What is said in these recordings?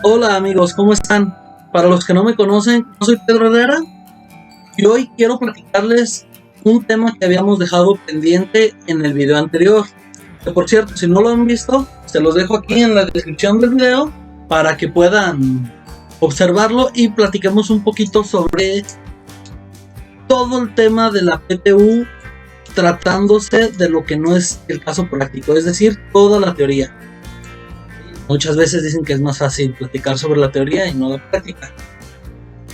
Hola amigos, ¿cómo están? Para los que no me conocen, yo soy Pedro Herrera y hoy quiero platicarles un tema que habíamos dejado pendiente en el video anterior. Que por cierto, si no lo han visto, se los dejo aquí en la descripción del video para que puedan observarlo y platiquemos un poquito sobre todo el tema de la PTU tratándose de lo que no es el caso práctico, es decir, toda la teoría. Muchas veces dicen que es más fácil platicar sobre la teoría y no la práctica.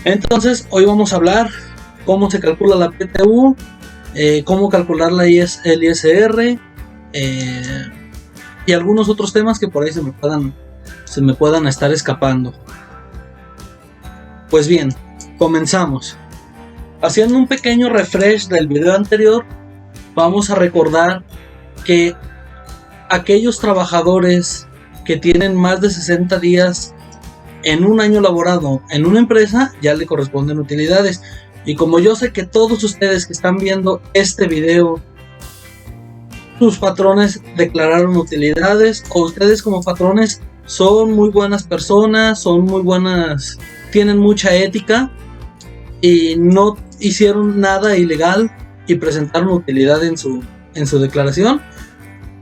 Entonces, hoy vamos a hablar cómo se calcula la PTU, cómo calcular el ISR y algunos otros temas que por ahí se me puedan estar escapando. Pues bien, comenzamos. Haciendo un pequeño refresh del video anterior, vamos a recordar que aquellos trabajadores que tienen más de 60 días en un año laborado en una empresa ya le corresponden utilidades. Y como yo sé que todos ustedes que están viendo este video, sus patrones declararon utilidades, o ustedes como patrones son muy buenas personas, tienen mucha ética y no hicieron nada ilegal y presentaron utilidad en su declaración,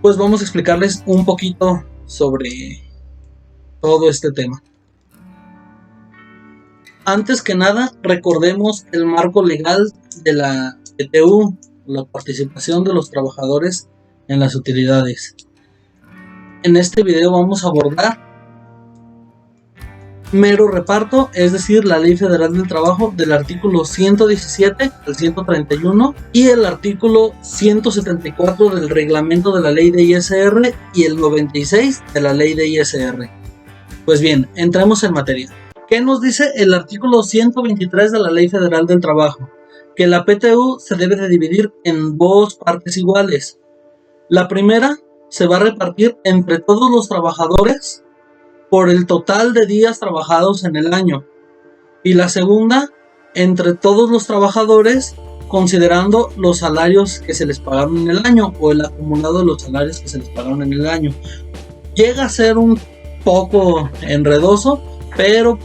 pues vamos a explicarles un poquito sobre todo este tema. Antes que nada, recordemos el marco legal de la PTU, la participación de los trabajadores en las utilidades. En este video vamos a abordar mero reparto, es decir, la Ley Federal del Trabajo del artículo 117 al 131 y el artículo 174 del reglamento de la Ley de ISR y el 96 de la Ley de ISR. Pues bien, entremos en materia. ¿Qué nos dice el artículo 123 de la Ley Federal del Trabajo? Que la PTU se debe de dividir en dos partes iguales. La primera se va a repartir entre todos los trabajadores por el total de días trabajados en el año, y la segunda entre todos los trabajadores considerando los salarios que se les pagaron en el año o el acumulado de los salarios que se les pagaron en el año. Llega a ser un poco enredoso, pero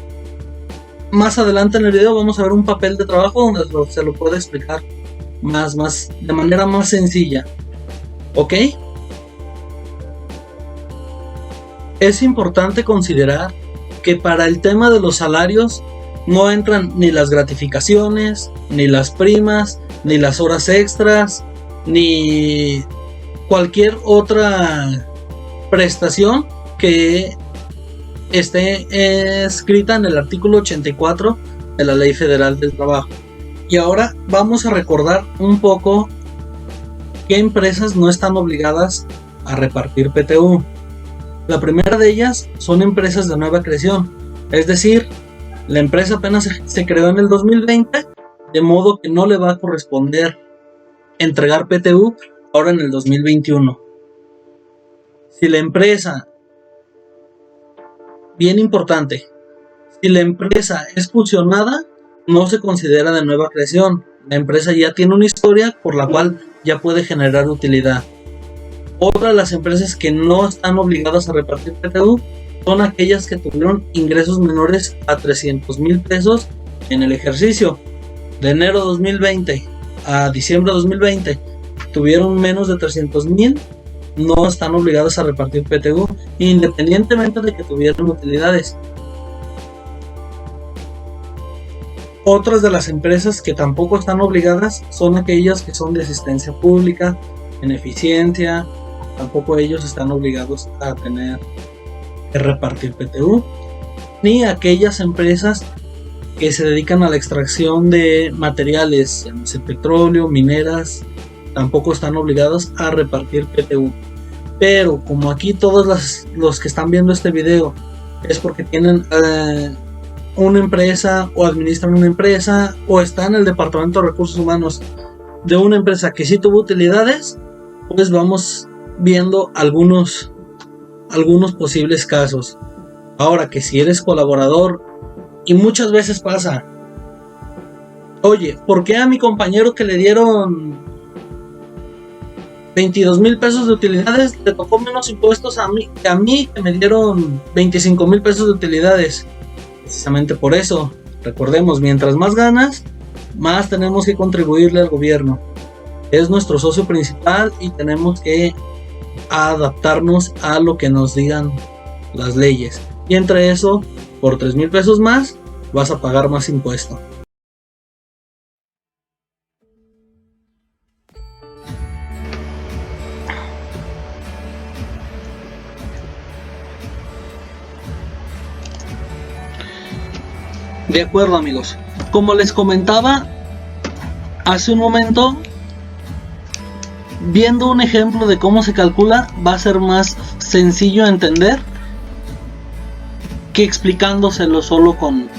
más adelante en el video vamos a ver un papel de trabajo donde se lo puede explicar de manera más sencilla. ¿Ok? Es importante considerar que para el tema de los salarios no entran ni las gratificaciones, ni las primas, ni las horas extras, ni cualquier otra prestación que esté escrita en el artículo 84 de la Ley Federal del Trabajo. Y ahora vamos a recordar un poco qué empresas no están obligadas a repartir PTU. La primera de ellas son empresas de nueva creación, es decir, la empresa apenas se creó en el 2020, de modo que no le va a corresponder entregar PTU ahora en el 2021. Si la empresa, bien importante, si la empresa es fusionada, no se considera de nueva creación. La empresa ya tiene una historia por la cual ya puede generar utilidad. Otra de las empresas que no están obligadas a repartir PTU son aquellas que tuvieron ingresos menores a 300,000 pesos en el ejercicio. De enero 2020 a diciembre 2020 tuvieron menos de 300,000, no están obligadas a repartir PTU, independientemente de que tuvieran utilidades. Otras de las empresas que tampoco están obligadas son aquellas que son de asistencia pública, en eficiencia. Tampoco ellos están obligados a tener que repartir PTU, ni aquellas empresas que se dedican a la extracción de materiales, petróleo, mineras, tampoco están obligados a repartir PTU. Pero como aquí todos los que están viendo este video es porque tienen una empresa o administran una empresa o están en el departamento de recursos humanos de una empresa que sí tuvo utilidades, pues vamos viendo algunos posibles casos. Ahora, que si eres colaborador, y muchas veces pasa, oye, ¿por qué a mi compañero que le dieron 22,000 pesos de utilidades, le tocó menos impuestos a mí que me dieron 25,000 pesos de utilidades. Precisamente por eso, recordemos, mientras más ganas, más tenemos que contribuirle al gobierno. Es nuestro socio principal y tenemos que adaptarnos a lo que nos digan las leyes. Y entre eso, por 3,000 pesos más, vas a pagar más impuesto. De acuerdo, amigos. Como les comentaba hace un momento, viendo un ejemplo de cómo se calcula, va a ser más sencillo de entender que explicándoselo solo con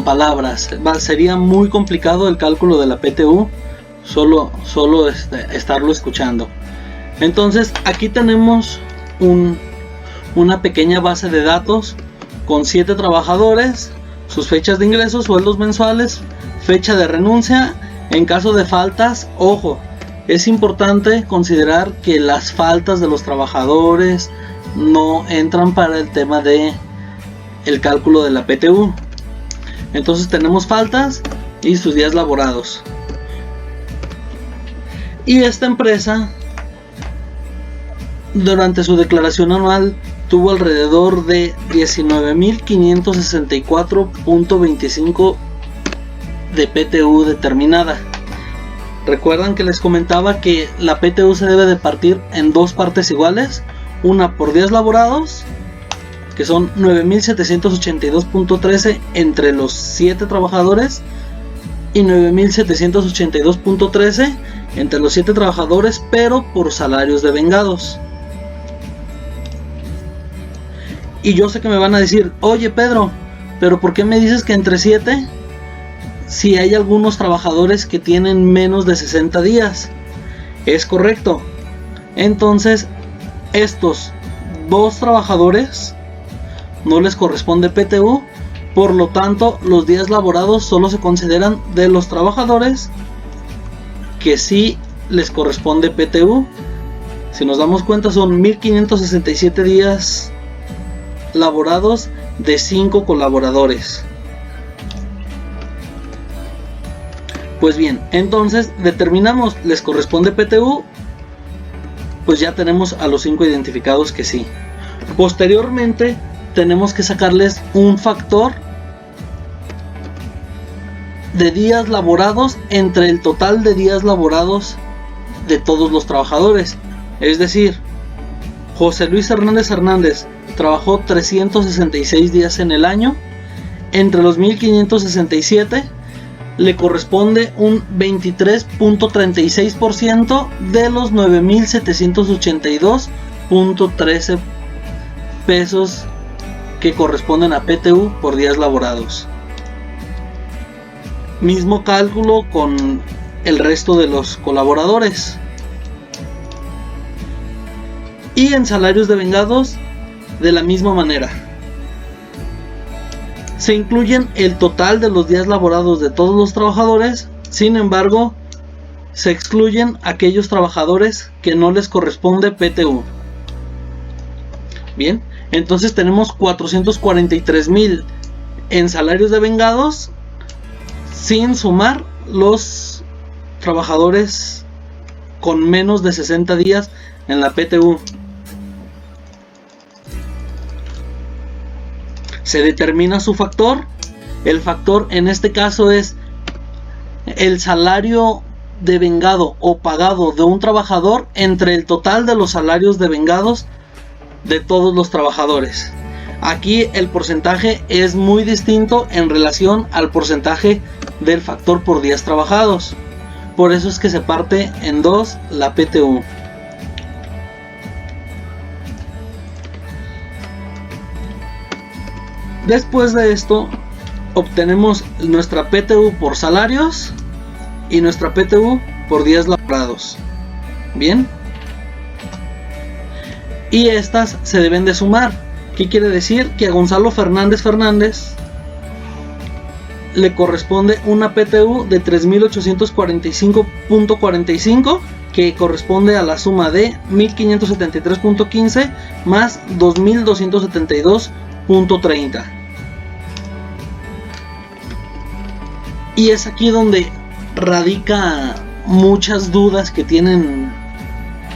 palabras. Sería muy complicado el cálculo de la PTU solo estarlo escuchando. Entonces aquí tenemos una pequeña base de datos con 7 trabajadores, sus fechas de ingresos, sueldos mensuales, fecha de renuncia. En caso de faltas, ojo, es importante considerar que las faltas de los trabajadores no entran para el tema de el cálculo de la PTU. Entonces tenemos faltas y sus días laborados. Y esta empresa durante su declaración anual tuvo alrededor de 19,564.25 de PTU determinada. Recuerdan que les comentaba que la PTU se debe de partir en dos partes iguales, una por días laborados, que son 9,782.13 entre los 7 trabajadores, y 9,782.13 entre los 7 trabajadores, pero por salarios devengados. Y yo sé que me van a decir, oye Pedro, pero ¿por qué me dices que entre 7? Si hay algunos trabajadores que tienen menos de 60 días. Es correcto. Entonces, estos 2 trabajadores no les corresponde PTU. Por lo tanto, los días laborados solo se consideran de los trabajadores que sí les corresponde PTU. Si nos damos cuenta, son 1,567 días laborados de 5 colaboradores. Pues bien, entonces determinamos, les corresponde PTU, pues ya tenemos a los 5 identificados que sí. Posteriormente tenemos que sacarles un factor de días laborados entre el total de días laborados de todos los trabajadores. Es decir, José Luis Hernández trabajó 366 días en el año. Entre los 1,567 le corresponde un 23.36% de los 9,782.13 pesos que corresponden a PTU por días laborados. Mismo cálculo con el resto de los colaboradores. Y en salarios devengados, de la misma manera. Se incluyen el total de los días laborados de todos los trabajadores, sin embargo, se excluyen aquellos trabajadores que no les corresponde PTU. Bien, entonces tenemos 443,000 en salarios devengados, sin sumar los trabajadores con menos de 60 días en la PTU. Se determina su factor. El factor en este caso es el salario devengado o pagado de un trabajador entre el total de los salarios devengados de todos los trabajadores. Aquí el porcentaje es muy distinto en relación al porcentaje del factor por días trabajados. Por eso es que se parte en dos la PTU. Después de esto, obtenemos nuestra PTU por salarios y nuestra PTU por días laborados. Bien. Y estas se deben de sumar. ¿Qué quiere decir? Que a Gonzalo Fernández le corresponde una PTU de 3,845.45 que corresponde a la suma de 1573.15 más 2272.30. Y es aquí donde radica muchas dudas que tienen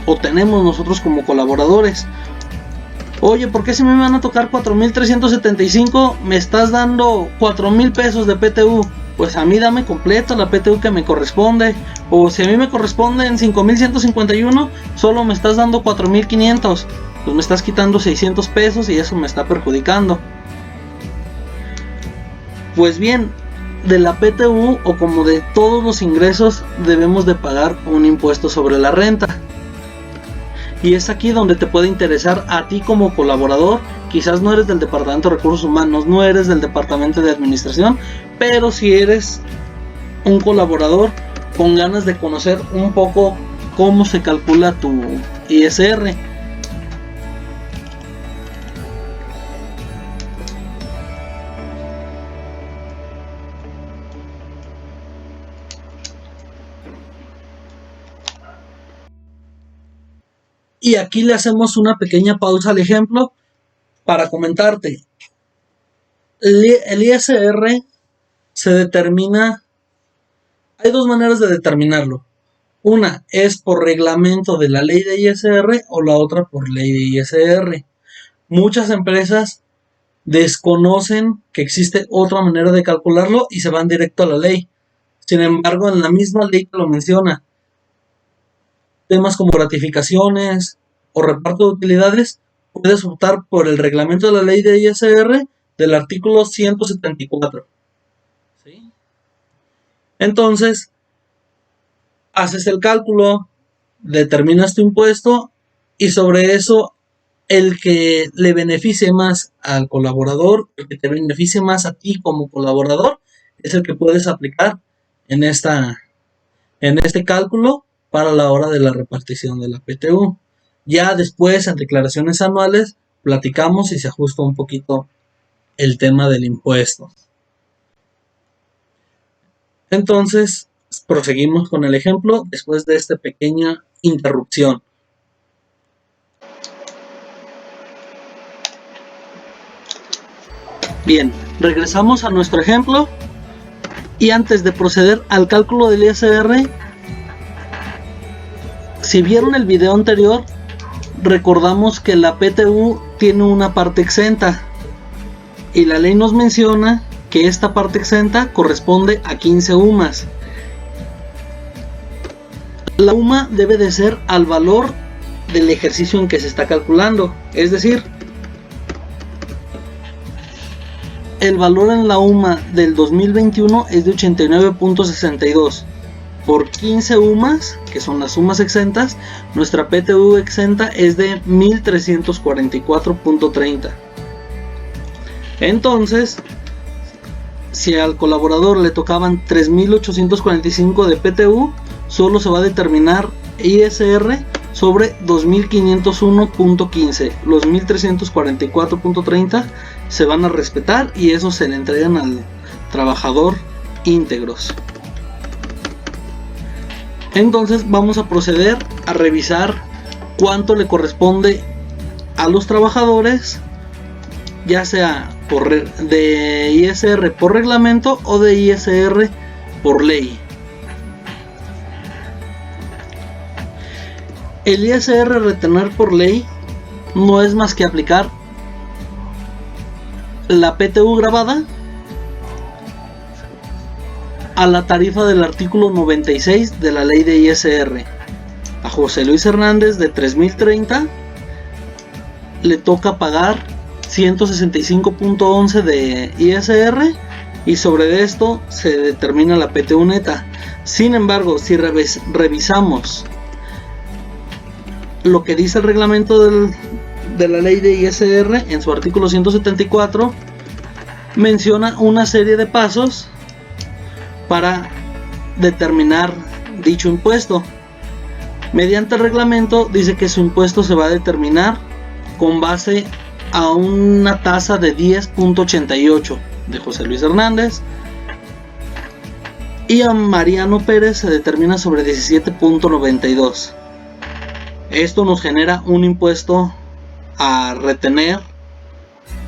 o tenemos nosotros como colaboradores. Oye, ¿por qué si me van a tocar 4,375 me estás dando 4,000 pesos de PTU? Pues a mí dame completo la PTU que me corresponde. O si a mí me corresponden 5,151, solo me estás dando 4,500. Pues me estás quitando 600 pesos y eso me está perjudicando. Pues bien, de la PTU o como de todos los ingresos debemos de pagar un impuesto sobre la renta. Y es aquí donde te puede interesar a ti como colaborador. Quizás no eres del departamento de recursos humanos, no eres del departamento de administración, pero si eres un colaborador con ganas de conocer un poco cómo se calcula tu ISR. Y aquí le hacemos una pequeña pausa al ejemplo para comentarte. El ISR se determina, hay dos maneras de determinarlo. Una es por reglamento de la ley de ISR o la otra por ley de ISR. Muchas empresas desconocen que existe otra manera de calcularlo y se van directo a la ley. Sin embargo, en la misma ley te lo menciona. Temas como gratificaciones o reparto de utilidades, puedes optar por el reglamento de la ley de ISR del artículo 174. ¿Sí? Entonces, haces el cálculo, determinas tu impuesto y sobre eso el que le beneficie más al colaborador, el que te beneficie más a ti como colaborador, es el que puedes aplicar en este cálculo para la hora de la repartición de la PTU. Ya después, en declaraciones anuales, platicamos y se ajusta un poquito el tema del impuesto. Entonces, proseguimos con el ejemplo después de esta pequeña interrupción. Bien, regresamos a nuestro ejemplo y antes de proceder al cálculo del ISR, si vieron el video anterior, recordamos que la PTU tiene una parte exenta y la ley nos menciona que esta parte exenta corresponde a 15 UMAS. La UMA debe de ser al valor del ejercicio en que se está calculando, es decir, el valor en la UMA del 2021 es de 89.62. Por 15 UMAS, que son las sumas exentas, nuestra PTU exenta es de 1,344.30. Entonces, si al colaborador le tocaban 3,845 de PTU, solo se va a determinar ISR sobre 2,501.15. Los 1,344.30 se van a respetar y eso se le entregan al trabajador íntegros. Entonces vamos a proceder a revisar cuánto le corresponde a los trabajadores, ya sea de ISR por reglamento o de ISR por ley. El ISR retener por ley no es más que aplicar la PTU grabada a la tarifa del artículo 96 de la ley de ISR. A José Luis Hernández de 3,030 le toca pagar 165.11 de ISR y sobre esto se determina la PTU neta. Sin embargo, si revisamos lo que dice el reglamento de la ley de ISR en su artículo 174, menciona una serie de pasos para determinar dicho impuesto. Mediante el reglamento dice que su impuesto se va a determinar con base a una tasa de 10.88 de José Luis Hernández, y a Mariano Pérez se determina sobre 17.92. Esto nos genera un impuesto a retener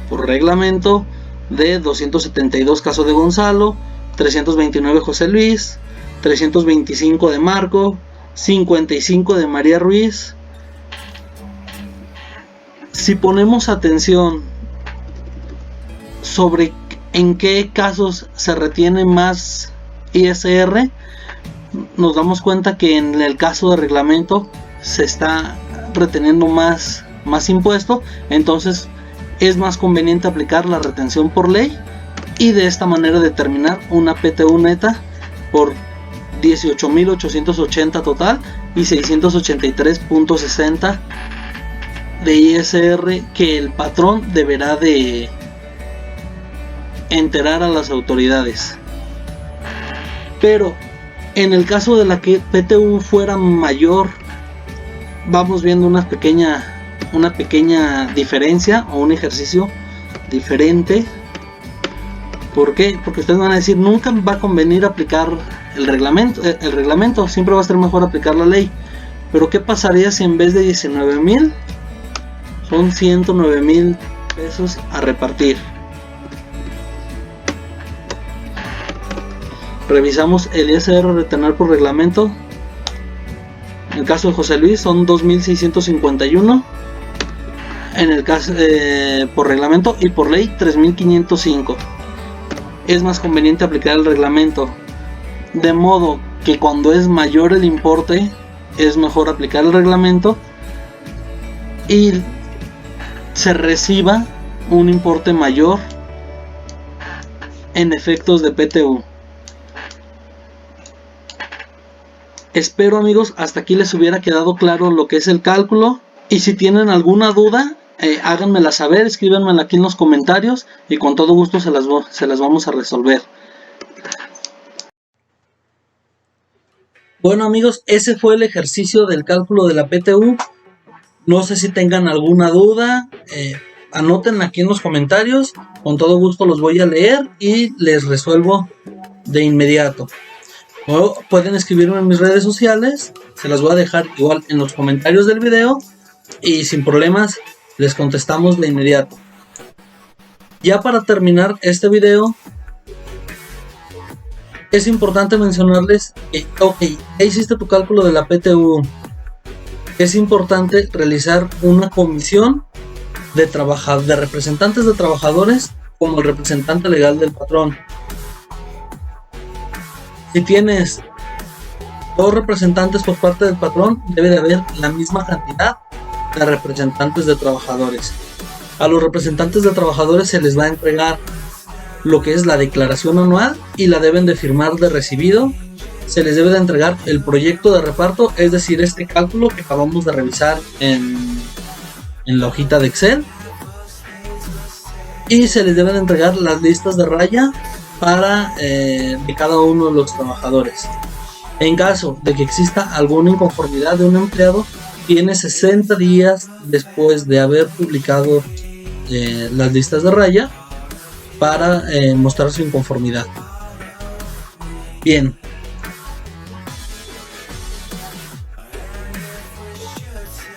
por reglamento de 272 caso de Gonzalo, 329 José Luis, 325 de Marco, 55 de María Ruiz. Si ponemos atención sobre en qué casos se retiene más ISR, nos damos cuenta que en el caso de reglamento se está reteniendo más impuesto, entonces es más conveniente aplicar la retención por ley y de esta manera determinar una PTU neta por 18.880 total y 683.60 de ISR que el patrón deberá de enterar a las autoridades. Pero en el caso de la que PTU fuera mayor, vamos viendo una pequeña diferencia o un ejercicio diferente. ¿Por qué? Porque ustedes van a decir, nunca va a convenir aplicar el reglamento, siempre va a ser mejor aplicar la ley. Pero ¿qué pasaría si en vez de 19,000 son 109,000 pesos a repartir? Revisamos el ISR retener por reglamento. En el caso de José Luis son 2.651. En el caso por reglamento, y por ley 3.505. Es más conveniente aplicar el reglamento, de modo que cuando es mayor el importe es mejor aplicar el reglamento y se reciba un importe mayor en efectos de PTU. Espero, amigos, hasta aquí les hubiera quedado claro lo que es el cálculo, y si tienen alguna duda, háganmela saber, escríbanmela aquí en los comentarios y con todo gusto se las vamos a resolver. Bueno, amigos, ese fue el ejercicio del cálculo de la PTU. No sé si tengan alguna duda, anoten aquí en los comentarios, con todo gusto los voy a leer y les resuelvo de inmediato. O pueden escribirme en mis redes sociales, se las voy a dejar igual en los comentarios del video y sin problemas les contestamos de inmediato. Ya para terminar este video, es importante mencionarles que, ya hiciste tu cálculo de la PTU, es importante realizar una comisión de representantes de trabajadores como el representante legal del patrón. Si tienes 2 representantes por parte del patrón, debe de haber la misma cantidad de representantes de trabajadores. A los representantes de trabajadores se les va a entregar lo que es la declaración anual y la deben de firmar de recibido. Se les debe de entregar el proyecto de reparto, es decir, este cálculo que acabamos de revisar en la hojita de Excel, y se les deben de entregar las listas de raya para de cada uno de los trabajadores. En caso de que exista alguna inconformidad de un empleado, tiene 60 días después de haber publicado las listas de raya para mostrar su inconformidad. Bien.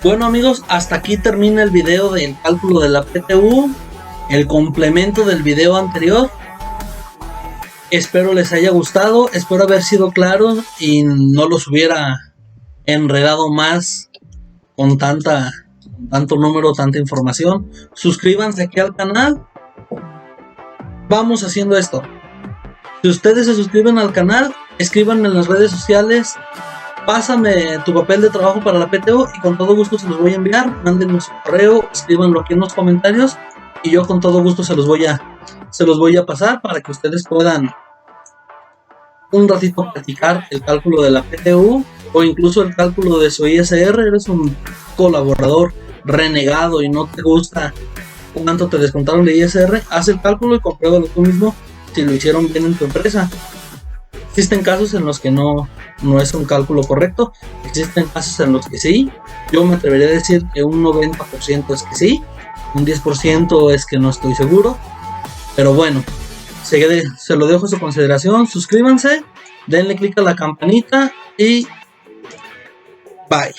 Bueno, amigos, hasta aquí termina el video del cálculo de la PTU, el complemento del video anterior. Espero les haya gustado, espero haber sido claro y no los hubiera enredado más con tanto número, tanta información. Suscríbanse aquí al canal. Vamos haciendo esto. Si ustedes se suscriben al canal, escríbanme en las redes sociales, pásame tu papel de trabajo para la PTU y con todo gusto se los voy a enviar. Mándenme su correo, escríbanlo aquí en los comentarios y yo con todo gusto se los voy a pasar para que ustedes puedan un ratito practicar el cálculo de la PTU o incluso el cálculo de su ISR. Eres un colaborador renegado y no te gusta cuánto te descontaron de ISR, haz el cálculo y compruébalo tú mismo si lo hicieron bien en tu empresa. Existen casos en los que no es un cálculo correcto, existen casos en los que sí. Yo me atrevería a decir que un 90% es que sí, un 10% es que no estoy seguro, pero bueno, se lo dejo a su consideración. Suscríbanse, denle click a la campanita y bye.